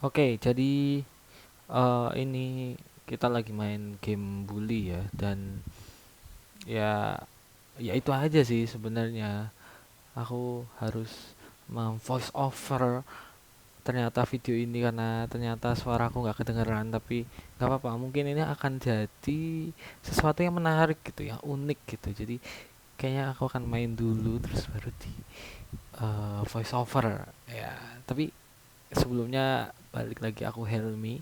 Oke, jadi ini kita lagi main game bully ya, dan ya ya itu aja sih sebenarnya. Aku harus voice over ternyata video ini karena ternyata suara aku nggak kedengeran, tapi nggak apa-apa. Mungkin ini akan jadi sesuatu yang menarik gitu, yang unik gitu. Jadi kayaknya aku akan main dulu terus baru di voice over ya. Tapi sebelumnya balik lagi, aku Helmi.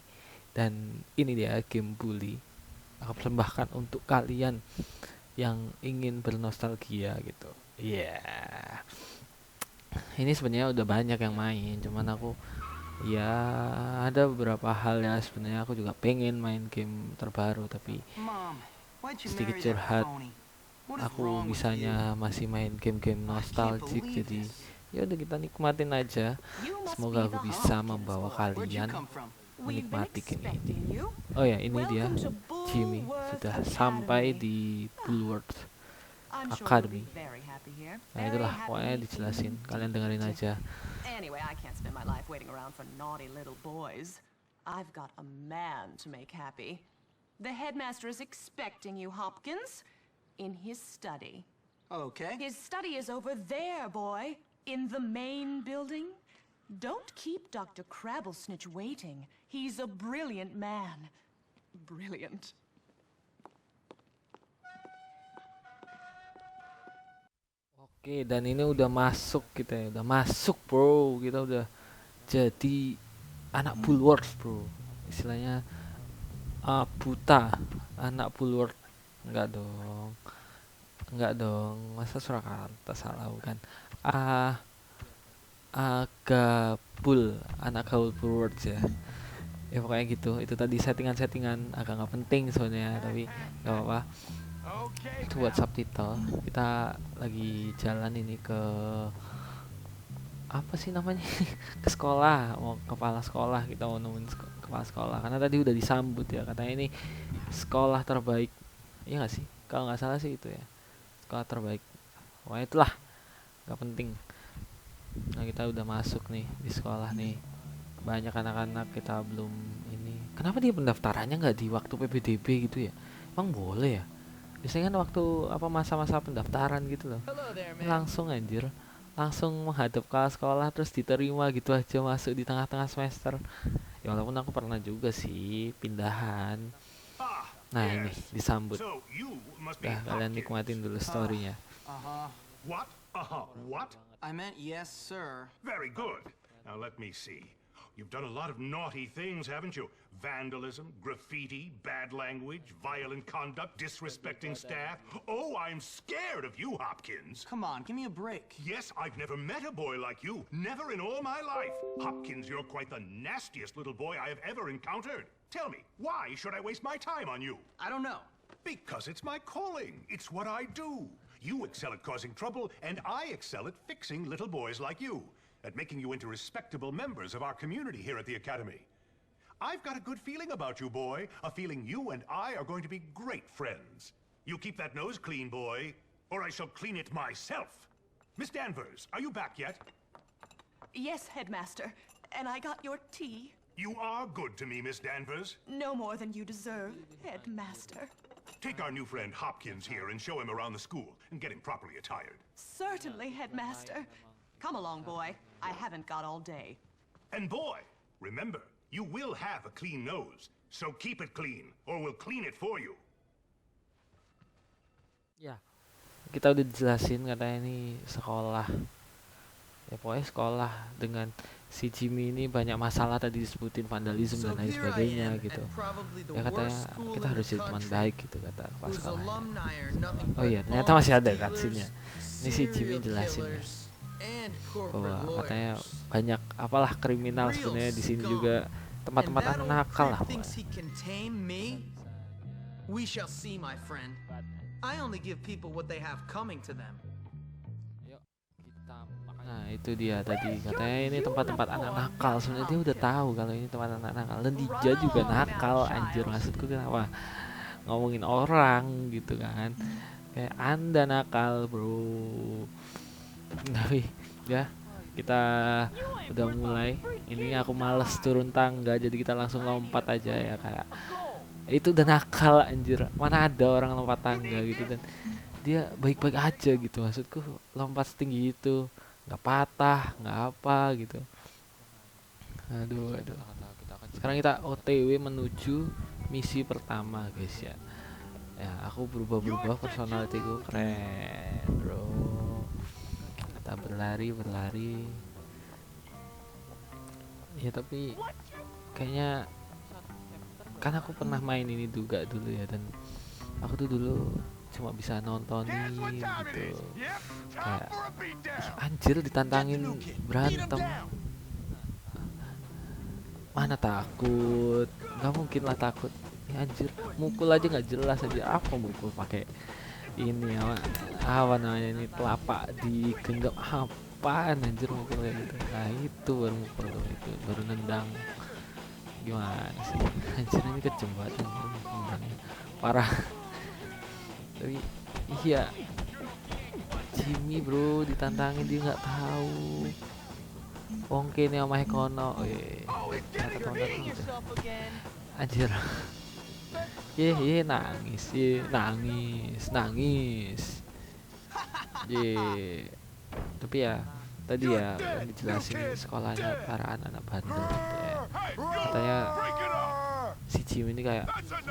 Dan ini dia game bully. Aku persembahkan untuk kalian yang ingin bernostalgia gitu. Iya. Yeah. Ini sebenarnya udah banyak yang main, cuman aku ya ada beberapa hal ya, sebenarnya aku juga pengen main game terbaru, tapi Mom, why'd you sedikit marry that curhat, phony? What is aku wrong with bisanya you? masih main game-game I can't nostalgic, believe jadi this. ya udah kita nikmatin aja. You must Semoga be aku the bisa Hopkins membawa boy. Where'd you kalian come from? We've been menikmati game ini. expecting you. Oh ya, ini dia Welcome to Jimmy Bullworth sudah sampai Academy. di Bullworth I'm sure you'll Academy. be very happy here. Nah Very itulah happy pokoknya dijelasin, kalian dengerin indeed. aja. Anyway, I can't spend my life waiting around for naughty little boys. I've got a man to make happy. The headmaster is expecting you, Hopkins, in his study. Okay. His study is over there, boy, in the main building. Don't keep Dr. Crabblesnitch waiting. He's a brilliant man. Brilliant. Oke, dan ini udah masuk, kita ya udah masuk bro, kita udah jadi anak Bulworth bro, istilahnya buta anak Bulworth. Enggak dong, masa Surakarta, salah bukan. ah Gabul, anak gaul Bulworth ya. Ya pokoknya gitu, itu tadi settingan-settingan agak nggak penting soalnya, tapi nggak apa-apa. Itu buat subtitle. Kita lagi jalan ini ke apa sih namanya, ke sekolah, mau kepala sekolah, kita mau nemuin kepala sekolah karena tadi udah disambut ya, katanya ini sekolah terbaik. Iya nggak sih, kalau nggak salah sih itu ya, sekolah terbaik. Wah itulah, nggak penting. Nah kita udah masuk nih di sekolah nih, banyak anak-anak, kita belum ini. Kenapa dia pendaftarannya nggak di waktu PPDB gitu ya? Emang boleh ya? Biasanya kan waktu apa, masa-masa pendaftaran gitu loh. Hello there, Ini man. langsung anjir, langsung menghadap ke sekolah terus diterima gitu aja, masuk di tengah-tengah semester. Ya walaupun aku pernah juga sih pindahan. Ah, Nah ini yes. disambut. So you must be Dah kalian nikmatin Hopkins. dulu Uh, storynya. uh-huh. What? What? I meant yes, sir. Very good. Now let me see. You've done a lot of naughty things, haven't you? Vandalism, graffiti, bad language, violent conduct, disrespecting staff. Oh, I'm scared of you, Hopkins. Come on, give me a break. Yes, I've never met a boy like you. Never in all my life. Hopkins, you're quite the nastiest little boy I have ever encountered. Tell me, why should I waste my time on you? I don't know. Because it's my calling. It's what I do. You excel at causing trouble, and I excel at fixing little boys like you, at making you into respectable members of our community here at the Academy. I've got a good feeling about you, boy. A feeling you and I are going to be great friends. You keep that nose clean, boy, or I shall clean it myself. Miss Danvers, are you back yet? Yes, headmaster. And I got your tea. You are good to me, Miss Danvers. No more than you deserve, headmaster. Take our new friend Hopkins here and show him around the school and get him properly attired. Certainly, headmaster. Come along, boy. I haven't got all day. And boy, remember, you will have a clean nose, so keep it clean, or we'll clean it for you. Ya, kita udah dijelasin katanya ini sekolah. Ya pokoknya sekolah dengan si Jimmy ini banyak masalah, tadi disebutin vandalisme So dan lain here I sebagainya am gitu. at probably the Ya katanya worst school kita in harus the jadi teman country, baik gitu, kata kepala whose sekolahnya. alumni are nothing Oh but iya, ternyata bomb masih ada stealers, cutscene-nya. Ini si Jimmy serial jelasin ya, killers, and bahwa corporate katanya lawyers. banyak apalah kriminal Real sebenarnya di sini scum. juga, And tempat-tempat that anak old nakal lah prick thinks pokoknya. he can tame me? We shall see, my friend. I only give people what they have coming to them. Nah itu dia tadi, katanya ini tempat-tempat anak nakal. Sebenarnya dia udah tahu kalau ini tempat anak nakal, dan Dija juga nakal anjir. Maksudku kenapa ngomongin orang gitu kan, kayak anda nakal bro. Tapi ya kita udah mulai. Ini aku males turun tangga, jadi kita langsung lompat aja ya, kayak itu udah nakal anjir. Mana ada orang lompat tangga gitu, dan dia baik-baik aja gitu. Maksudku lompat setinggi itu nggak patah nggak apa gitu. Aduh. Sekarang kita OTW menuju misi pertama guys ya. Ya aku berubah personalitiku keren bro. Kita berlari ya, tapi kayaknya kan aku pernah main ini juga dulu ya, dan aku tuh dulu cuma bisa nontonin gitu, kayak anjir ditantangin berantem, mana takut, nggak mungkin lah takut ya, anjir mukul aja nggak jelas aja, apa mukul pakai ini apa namanya ini, telapak digenggam, apaan anjir mukul kayak gitu. Nah itu baru mukul tuh, itu baru nendang. Gimana sih anjir, ini kejem banget anjir, nendangnya parah. Tapi iya, Jimmy bro ditantangin dia nggak tahu. Ongke nih sama Hekono, kata teman-teman gitu. Anjir, nangis. Ye, tapi ya tadi ya yang dijelasin sekolahnya para anak-anak bandel gitu ya. Katanya si Jimmy ini kayak,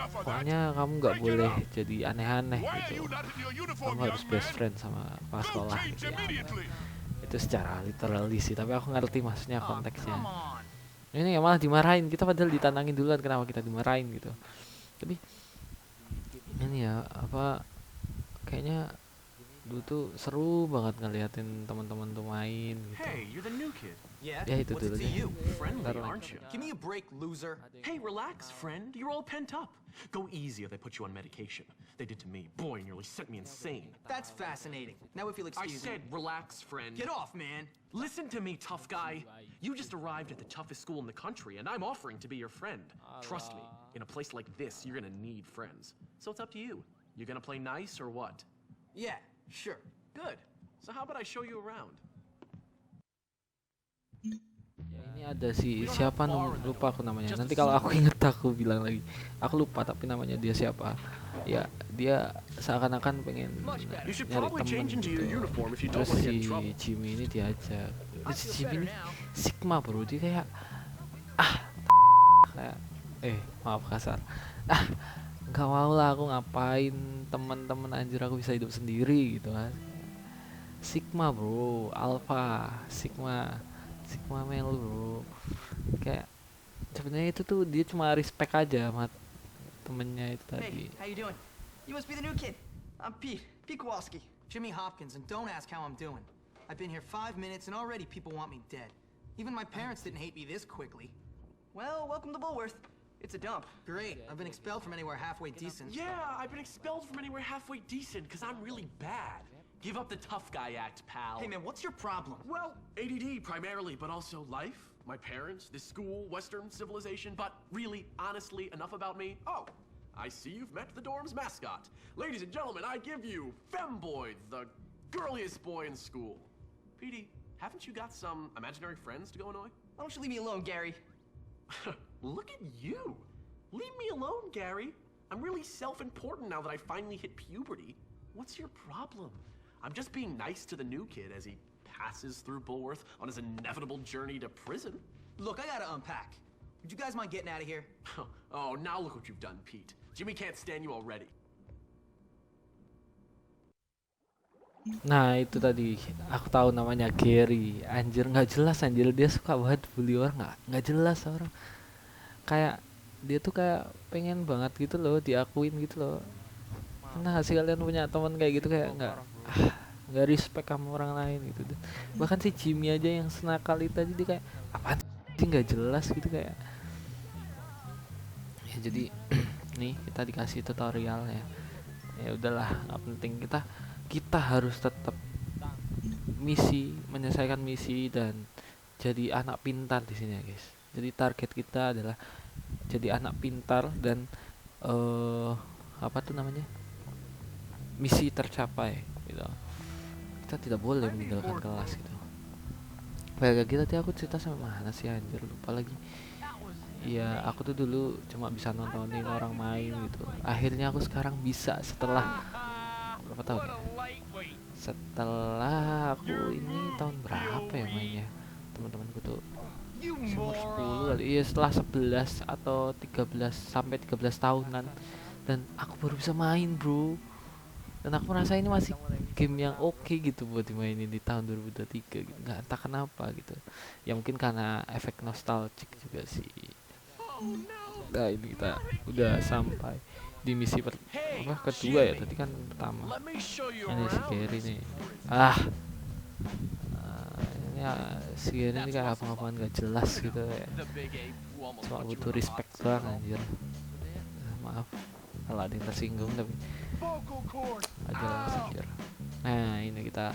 pokoknya kamu nggak boleh jadi aneh-aneh gitu. Kamu harus best friend sama pas sekolah gitu ya. Itu secara literally sih, tapi aku ngerti maksudnya konteksnya. Ini ya malah dimarahin, kita padahal ditantangin duluan, kenapa kita dimarahin gitu. Tapi ini ya apa, kayaknya dulu tuh seru banget ngeliatin teman-teman tuh main gitu. Hey, you're the new kid. Yeah? Ya itu What's it dulu to deh. you? Friendly, Ntar aren't you? Give me a break, loser. Hey, relax, friend. You're all pent up. Go easy or they put you on medication. They did to me. Boy, nearly sent me insane. That's fascinating. Now if you'll I excuse said me. relax, friend. Get off, man. Listen to me, tough guy. You just arrived at the toughest school in the country, and I'm offering to be your friend. Trust me, in a place like this, you're gonna need friends. So it's up to you. You gonna play nice or what? Yeah, sure. Good. So how about I show you around? Ya, ini ada si siapa lupa aku namanya. Nanti kalau aku inget aku bilang lagi. Aku lupa tapi namanya dia siapa. Ya dia seakan-akan pengen You should nyari probably temen change into your gitu. uniform if you don't Terus want to si get in trouble. Jimmy ini diajak. Terus si Jimmy ini Sigma bro, dia kayak kayak maaf kasar, nggak mau lah aku ngapain teman-teman, anjir aku bisa hidup sendiri gitu kan. Sigma bro, Alpha, Sigma Male bro. Kayak sebenarnya itu tuh dia cuma respect aja sama temennya itu tadi. Hey, how you doing? You must be the new kid. I'm Pete Kowalski. Jimmy Hopkins, and don't ask how I'm doing. I've been here 5 minutes and already people want me dead. Even my parents didn't hate me this quickly. Well, welcome to Bullworth. It's a dump. Great, I've been expelled from anywhere halfway decent. Yeah, I've been expelled from anywhere halfway decent because I'm really bad. Give up the tough guy act, pal. Hey man, what's your problem? Well, ADD primarily, but also life, my parents, this school, Western civilization, but really, honestly, enough about me. Oh, I see you've met the dorm's mascot. Ladies and gentlemen, I give you Femboy, the girliest boy in school. Petey, haven't you got some imaginary friends to go annoy? Why don't you leave me alone, Gary? Look at you. Leave me alone, Gary. I'm really self-important now that I finally hit puberty. What's your problem? I'm just being nice to the new kid as he passes through Bullworth on his inevitable journey to prison. Look, I gotta unpack. Would you guys mind getting out of here? Oh, now look what you've done, Pete. Jimmy can't stand you already. Nah itu tadi aku tahu namanya Gary. Anjir nggak jelas anjir, dia suka banget bully orang, nggak jelas orang. Kayak dia tuh kayak pengen banget gitu loh diakuin gitu loh. Nah sih kalian punya teman kayak gitu, kayak nggak respect sama orang lain gitu. Bahkan si Jimmy aja yang senakal itu tadi dia kayak apaan sih, nggak jelas gitu kayak. Ya jadi nih kita dikasih tutorial ya. Ya udahlah nggak penting, kita harus tetap menyelesaikan misi dan jadi anak pintar di sini ya guys. Jadi target kita adalah jadi anak pintar dan apa tuh namanya, misi tercapai gitu. Kita tidak boleh meninggalkan kelas gitu. Balik lagi tadi aku cerita sama mana sih anjir, lupa lagi. Iya, aku tuh dulu cuma bisa nontonin orang main gitu. Akhirnya aku sekarang bisa setelah berapa tahun ya? Setelah aku ini tahun berapa ya mainnya? Teman-temanku tuh umur 10 kali. Iya, setelah 11 atau 13 sampai 13 tahunan dan aku baru bisa main, Bro. Dan aku merasa ini masih game yang oke gitu buat dimainin di tahun 2023 gitu. Nggak entah kenapa gitu. Ya mungkin karena efek nostalgic juga sih. Nah, ini kita udah sampai di misi kedua ya, tadi kan pertama. Ini si Gary nih. Ah, ini si Gary ini kayak apa-apaan gak jelas gitu ya. Cuma butuh respect doang anjir. Maaf kalau ada yang tersinggung, tapi aja lah anjir. Nah, ini kita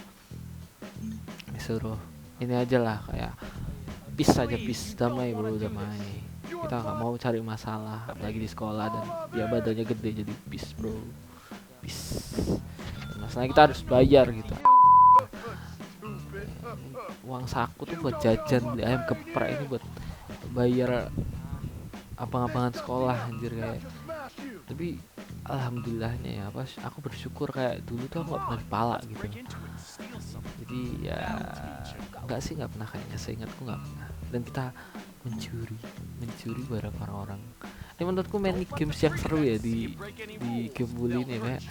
disuruh ini aja lah, kayak peace aja, peace, damai bro, damai. Kita nggak mau cari masalah apalagi di sekolah, dan dia badannya gede jadi peace bro, peace. Dan masalahnya kita harus bayar gitu. Uang saku tuh buat jajan beli ayam geprek, ini buat bayar abang-abangan sekolah anjir kayak. Tapi alhamdulillahnya ya, pas aku bersyukur kayak dulu tuh aku nggak pernah dipala gitu. Jadi ya nggak sih, nggak pernah, kayaknya seingatku nggak pernah. Dan kita mencuri barang orang-orang. Ini menurutku main games yang seru ya di game bully ini, kayak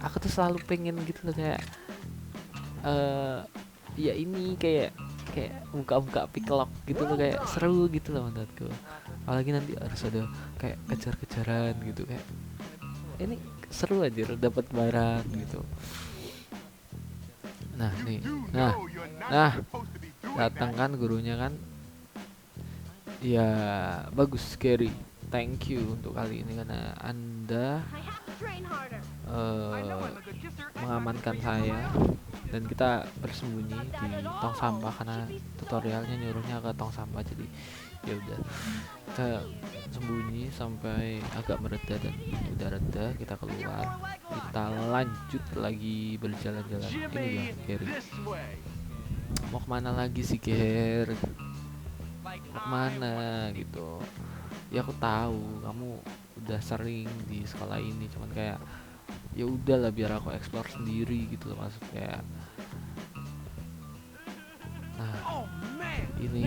aku tuh selalu pengen gitu loh, kayak ya ini kayak buka-buka pick lock gitu loh, kayak seru gitu loh menurutku. Apalagi nanti harus ada kayak kejar-kejaran gitu, kayak ini seru aja dapat barang gitu. Nah nih, nah datang kan gurunya kan. Ya bagus Gary, thank you untuk kali ini karena Anda mengamankan saya dan kita bersembunyi di tong sampah karena tutorialnya nyuruhnya ke tong sampah. Jadi ya udah, kita sembunyi sampai agak mereda, dan udah reda kita keluar, kita lanjut lagi berjalan-jalan. Ini dia Gary. Mau kemana lagi sih Ger? Mau kemana gitu? Ya aku tahu kamu udah sering di sekolah ini, cuman kayak ya udahlah biar aku explore sendiri gitu loh, maksud kayak. Nah ini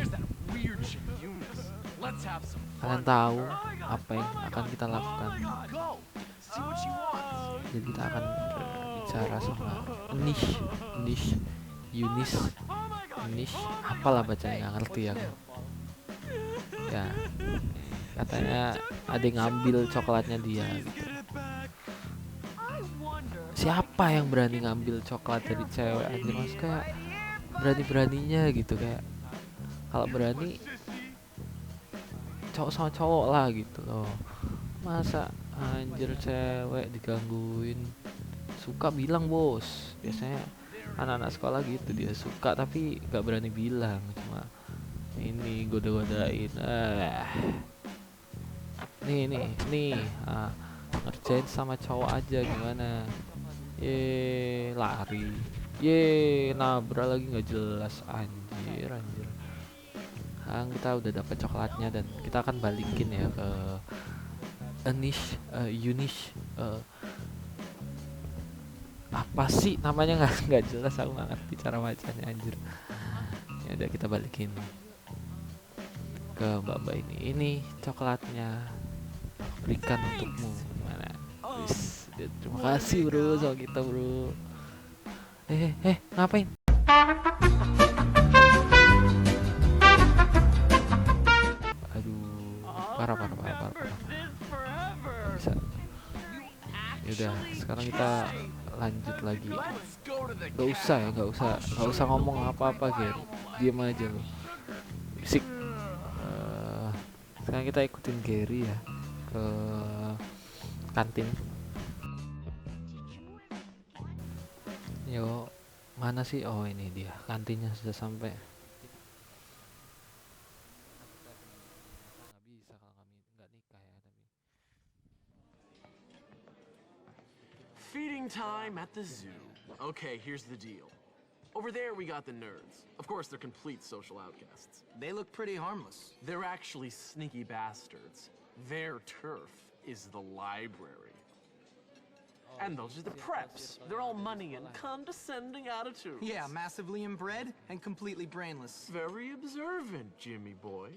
kalian tahu apa yang akan kita lakukan. Jadi kita akan berbicara sama Nish, apalah bacanya, nggak ngerti aku. Ya katanya ada yang ngambil coklatnya dia gitu. Siapa yang berani ngambil coklat dari cewek anjir, mas, kayak berani-beraninya gitu, kayak kalau berani cowok sama cowok lah gitu loh, masa anjir cewek digangguin. Suka bilang bos, biasanya anak-anak sekolah gitu, dia suka tapi gak berani bilang, cuma ini goda-godain. Nih ngerjain sama cowok aja gimana. Lari, nabrak lagi nggak jelas, anjir. Kita udah dapat coklatnya dan kita akan balikin ya ke Yunish, apa sih namanya, nggak jelas, aku nggak ngerti cara bacanya anjir. Ya udah, kita balikin ke mbak ini coklatnya, aku berikan untukmu. Mana? Terima kasih bro sama kita bro. Ngapain? Aduh, parah. Bisa. Yaudah, sekarang kita lanjut lagi. Gak usah ngomong apa-apa Gary, diam aja lo, bisik. Sekarang kita ikutin Gary ya ke kantin. Yo, mana sih? Oh ini dia, kantinnya sudah sampai. Nggak bisa kalau kami nggak nikah ya, tapi. Feeding time at the zoo. Okay, here's the deal. Over there, we got the nerds. Of course, they're complete social outcasts. They look pretty harmless. They're actually sneaky bastards. Their turf is the library. And those are the preps. They're all money and condescending attitudes. Yeah, massively inbred and completely brainless. Very observant, Jimmy boy.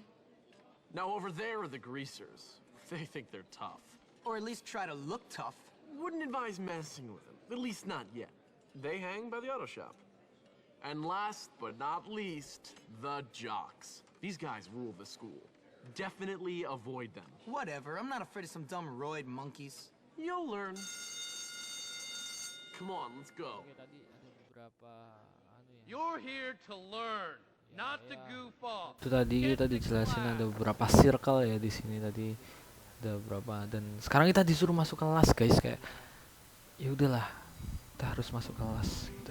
Now over there are the greasers. They think they're tough. Or at least try to look tough. Wouldn't advise messing with them, at least not yet. They hang by the auto shop. And last but not least, the jocks. These guys rule the school. Definitely avoid them. Whatever, I'm not afraid of some dumb roid monkeys. You'll learn. Come on, let's go. Oke, tadi ada beberapa anu ya. You're here to learn, not to goof off. Itu tadi kita dijelasin ada beberapa circle ya di sini tadi. Ada beberapa dan sekarang kita disuruh masuk kelas guys, kayak ya udahlah kita harus masuk kelas gitu.